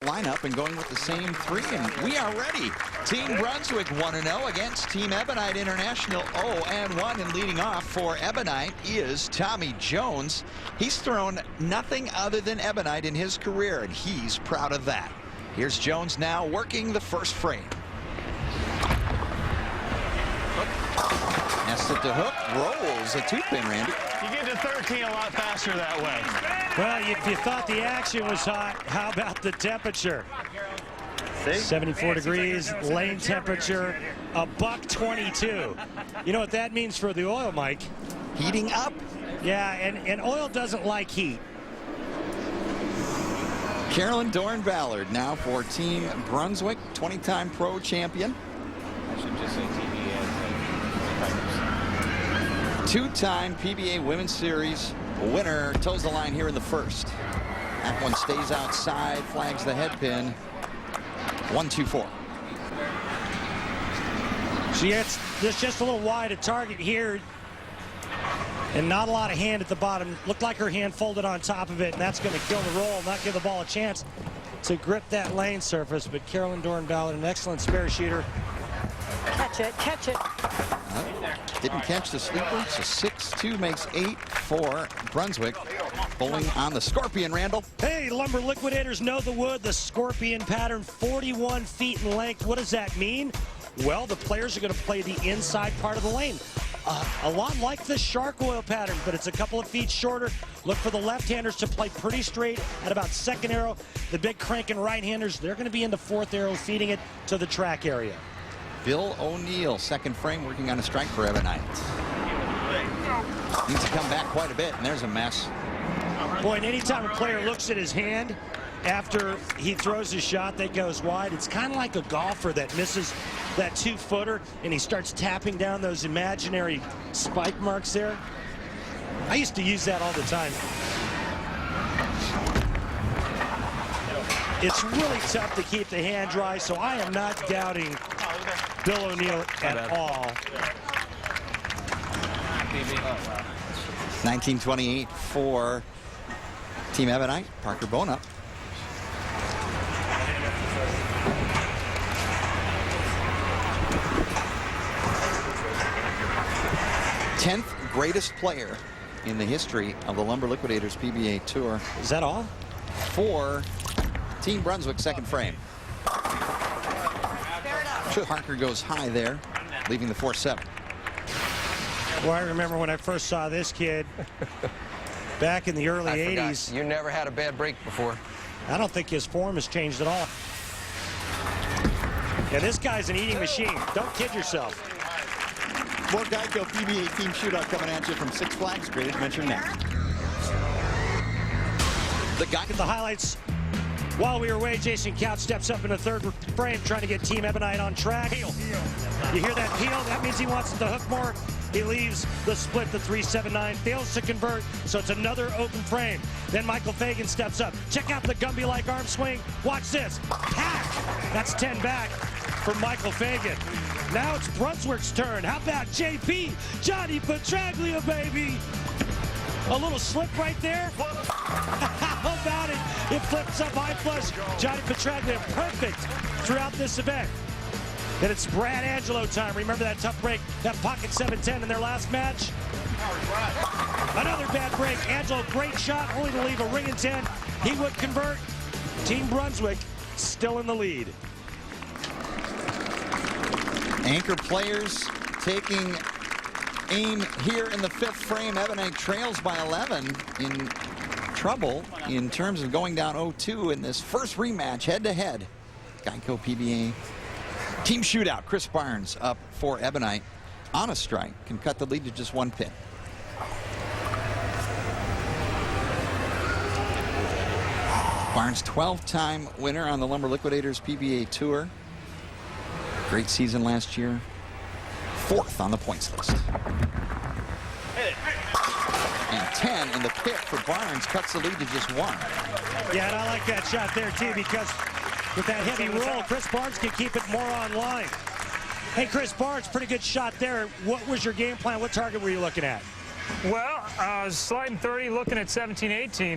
lineup and going with the same three, and we are ready. Team Brunswick 1-0 against Team Ebonite International 0-1, and leading off for Ebonite is Tommy Jones. He's thrown nothing other than Ebonite in his career, and he's proud of that. Here's Jones now working the first frame. Nested to hook, rolls a two-pin, Randy. You get to 13 a lot faster that way. Well, if you thought the action was hot, how about the temperature? 74 degrees, lane temperature, $1.22. You know what that means for the oil, Mike? Heating up. Yeah, and oil doesn't like heat. Carolyn Dorn-Ballard now for Team Brunswick, 20-time pro champion. I should just say TBA. Two-time PBA Women's Series winner toes the line here in the first. That one stays outside, flags the head pin. 1-2-4. She gets this just a little wide of target here, and not a lot of hand at the bottom. Looked like her hand folded on top of it, and that's going to kill the roll, not give the ball a chance to grip that lane surface. But Carolyn Dorn-Ballard, an excellent spare shooter. Catch it, catch it. Didn't catch the sleeper, so 6-2 makes 8 for Brunswick. Bowling on the Scorpion, Randall. Hey, Lumber Liquidators know the wood, the Scorpion pattern, 41 feet in length. What does that mean? Well, the players are going to play the inside part of the lane. A lot like the Shark Oil pattern, but it's a couple of feet shorter. Look for the left-handers to play pretty straight at about second arrow. The big cranking right-handers, they're going to be in the fourth arrow, feeding it to the track area. Bill O'Neill, second frame, working on a strike for Ebonite. Needs to come back quite a bit, and there's a mess. Boy, and anytime a player looks at his hand after he throws his shot that goes wide, it's kind of like a golfer that misses that two-footer, and he starts tapping down those imaginary spike marks there. I used to use that all the time. It's really tough to keep the hand dry, so I am not doubting Bill O'Neill at all. 1928 for Team Ebonite. Parker Bonup. Tenth greatest player in the history of the Lumber Liquidators PBA Tour. Is that all? For Team Brunswick, second frame. Parker goes high there, leaving the 4-7. Well, I remember when I first saw this kid back in the early 80s. You never had a bad break before. I don't think his form has changed at all. Yeah, this guy's an eating machine. Don't kid yourself. More Geico PBA Team Shootout coming at you from Six Flags. Great adventure next. The highlights. While we were away, Jason Couch steps up in the third frame, trying to get Team Ebonite on track. You hear that peel? That means he wants it to hook more. He leaves the split, the 3-7-9, fails to convert, so it's another open frame. Then Michael Fagan steps up. Check out the Gumby-like arm swing. Watch this. Pack! That's 10 back for Michael Fagan. Now it's Brunswick's turn. How about JP? Johnny Petraglia, baby! A little slip right there. How about it? It flips up high flush. Johnny Petraglia perfect throughout this event. Then it's Brad Angelo time. Remember that tough break, that pocket 7-10 in their last match? Another bad break. Angelo, great shot, only to leave a ring in 10. He would convert. Team Brunswick still in the lead. Anchor players taking aim here in the fifth frame. Ebonite trails by 11, in trouble in terms of going down 0-2 in this first rematch head-to-head. Geico PBA Team Shootout. Chris Barnes up for Ebonite on a strike. Can cut the lead to just one pin. Barnes, 12-time winner on the Lumber Liquidators PBA Tour. Great season last year. 4th on the points list. And 10 in the pit for Barnes, cuts the lead to just 1. Yeah, and I like that shot there, too, because with that heavy roll, Chris Barnes can keep it more online. Hey, Chris Barnes, pretty good shot there. What was your game plan? What target were you looking at? Well, sliding 30, looking at 17, 18. You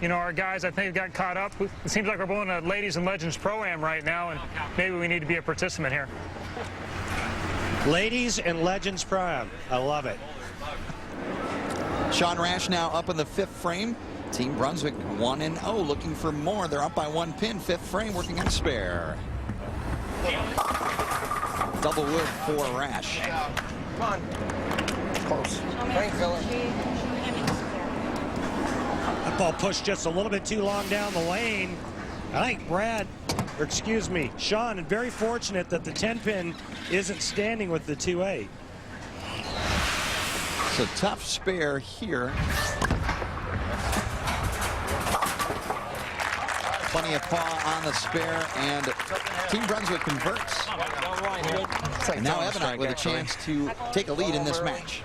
know, our guys, I think, got caught up. It seems like we're pulling a Ladies and Legends Pro-Am right now, and maybe we need to be a participant here. Ladies and Legends Prime. I love it. Sean Rash now up in the 5th frame. Team Brunswick 1-0, looking for more. They're up by 1 pin. 5th frame, working on spare. Double wood for Rash. Come on. Close. Frank, Philip. That ball pushed just a little bit too long down the lane. I think Sean, very fortunate that the 10-pin isn't standing with the 2-8. It's a tough spare here. Plenty of paw on the spare, and Team Brunswick converts. And now Ebonite with a chance to take a lead in this match.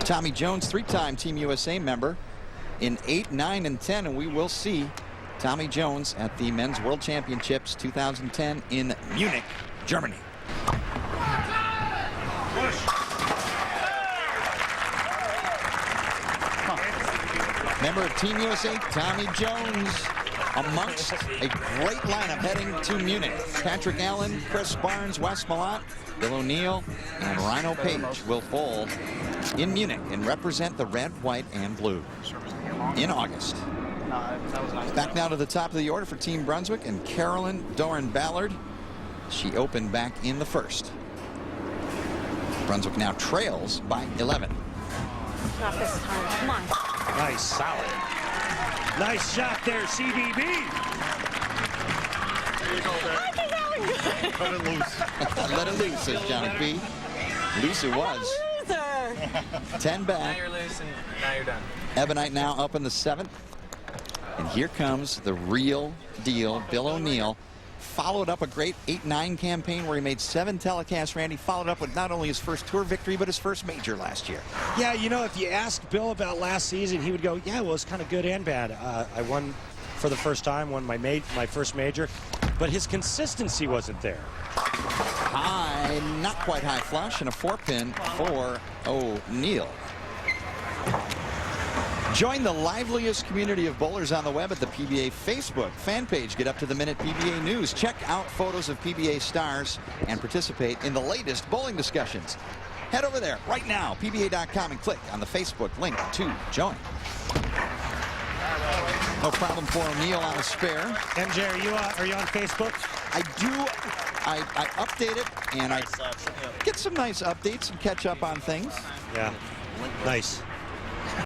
Tommy Jones, 3-time Team USA member in 8, 9, and 10, and we will see Tommy Jones at the Men's World Championships 2010 in Munich, Germany. Member of Team USA, Tommy Jones, amongst a great lineup heading to Munich. Patrick Allen, Chris Barnes, Wes Malott, Bill O'Neill, and Rhino Page will bowl in Munich and represent the red, white, and blue in August. Back now to the top of the order for Team Brunswick, and Carolyn Doran Ballard. She opened back in the 1st. Brunswick now trails by 11. Not this time. Come on. Nice, solid. Nice shot there, CBB. I think that was good. Let it loose. Let it loose, says Johnny P. Loose it was. Loser. 10 back. Now you're loose and now you're done. Ebonite now up in the 7th. And here comes the real deal, Bill O'Neill. Followed up a great 8-9 campaign where he made 7 telecasts. Randy followed up with not only his first tour victory, but his first major last year. Yeah, you know, if you asked Bill about last season, he would go, yeah, well, it's kind of good and bad. I won for the first time, won my first major, but his consistency wasn't there. High, not quite high flush, and a 4-pin for O'Neill. Join the liveliest community of bowlers on the web at the PBA Facebook fan page. Get up-to-the-minute PBA news. Check out photos of PBA stars and participate in the latest bowling discussions. Head over there right now, PBA.com, and click on the Facebook link to join. No problem for O'Neill on a spare. MJ, are you on Facebook? I do. I update it, and I get some nice updates and catch up on things. Yeah, nice.